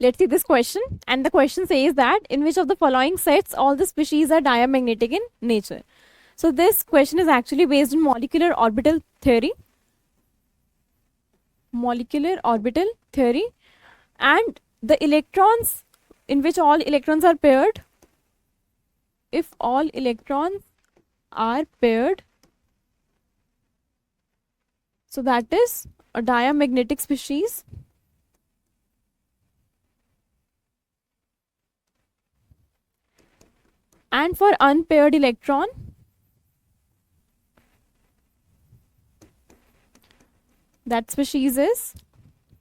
Let's see this question. And the question says that in which of the following sets all the species are diamagnetic in nature? So this question is actually based on molecular orbital theory. Molecular orbital theory. And the electrons in which all electrons are paired, if all electrons are paired, so that is a diamagnetic species. And for unpaired electron, that species is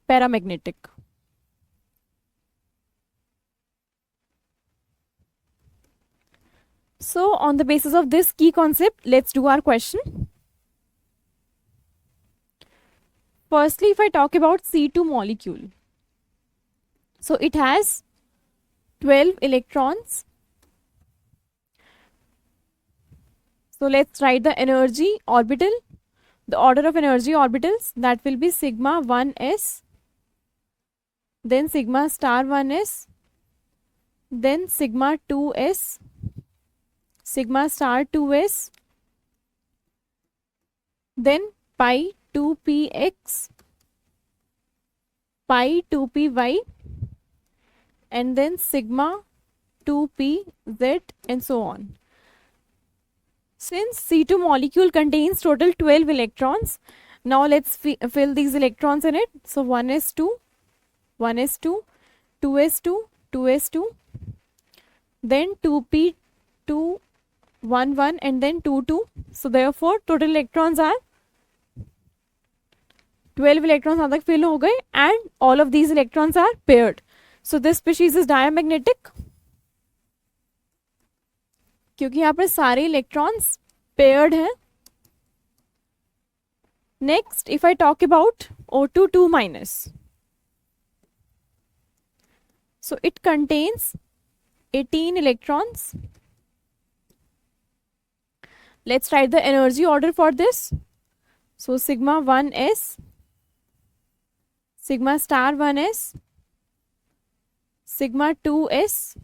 paramagnetic. So on the basis of this key concept, let's do our question. Firstly, if I talk about C2 molecule, so it has 12 electrons. So let's write the energy orbital, the order of energy orbitals, that will be sigma 1s, then sigma star 1s, then sigma 2s, sigma star 2s, then pi 2px, pi 2py, and then sigma 2pz, and so on. Since C2 molecule contains total 12 electrons, now let's fill these electrons in it. So 1s2, 1s2, 2s2, 2s2, then 2p2, 1, 1, and then 2, 2. So therefore total electrons are 12 electrons तक fill हो गए, and all of these electrons are paired. So this species is diamagnetic क्योंकि यहाँ पर सारे electrons paired हैं. Next, if I talk about O2 2 minus, so it contains 18 electrons. Let's write the energy order for this. So sigma 1s, sigma star 1s, sigma 2s,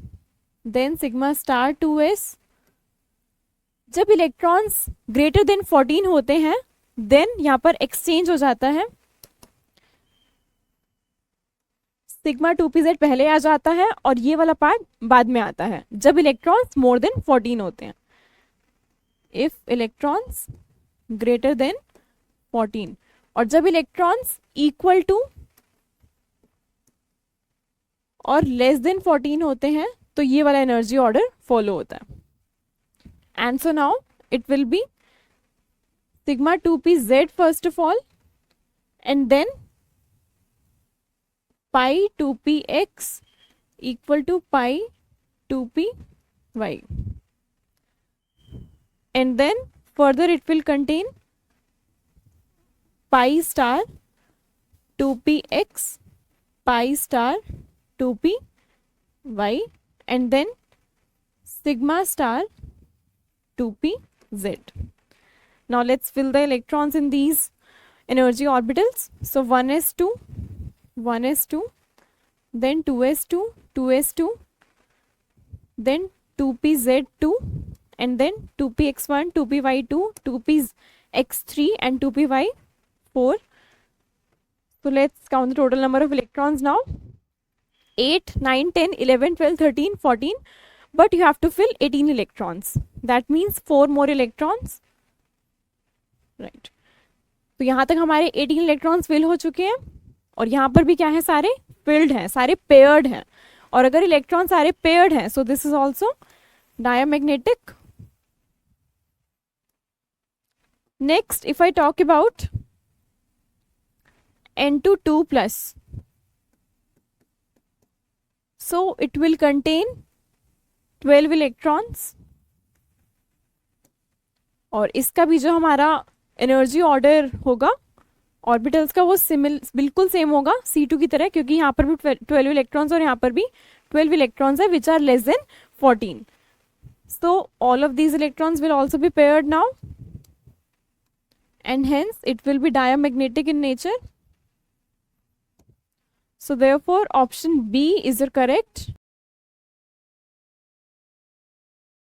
then sigma star 2s. जब electrons greater than 14 होते हैं, then यहाँ पर exchange हो जाता है. Sigma 2pz पहले आ जाता है और ये वाला पार्ट बाद में आता है जब इलेक्ट्रॉन्स मोर देन 14 होते हैं. इफ इलेक्ट्रॉन्स ग्रेटर देन 14, और जब इलेक्ट्रॉन्स इक्वल टू और लेस देन 14 होते हैं तो ये वाला एनर्जी ऑर्डर फॉलो होता है. And so now it will be sigma 2pz first of all, and then pi 2px equal to pi 2py, and then further it will contain pi star 2px, pi star 2py, and then sigma star 2pz. Now let's fill the electrons in these energy orbitals. So 1s2, 1s2, then 2s2, 2s2, then 2pz2, and then 2px1, 2py2, 2px3, and 2py4. So let's count the total number of electrons now. 8, 9, 10, 11, 12, 13, 14. But you have to fill 18 electrons. That means 4 more electrons. Right. तो यहाँ तक हमारे 18 electrons fill हो चुके हैं, और यहाँ पर भी क्या है, सारे फिल्ड हैं, सारे पेयर्ड हैं. और अगर इलेक्ट्रॉन सारे पेयर्ड हैं, so this is also diamagnetic. Next, if I talk about N2 2+, so it will contain 12 electrons, और इसका भी जो हमारा एनर्जी ऑर्डर होगा ऑर्बिटल्स का वो बिल्कुल सेम होगा C2 की तरह, क्योंकि यहाँ पर भी 12 इलेक्ट्रॉन्स और यहाँ पर भी 12 इलेक्ट्रॉन्स है which are less than 14. So all of these electrons will also be paired now, and hence it will be diamagnetic in nature. So therefore option B is the correct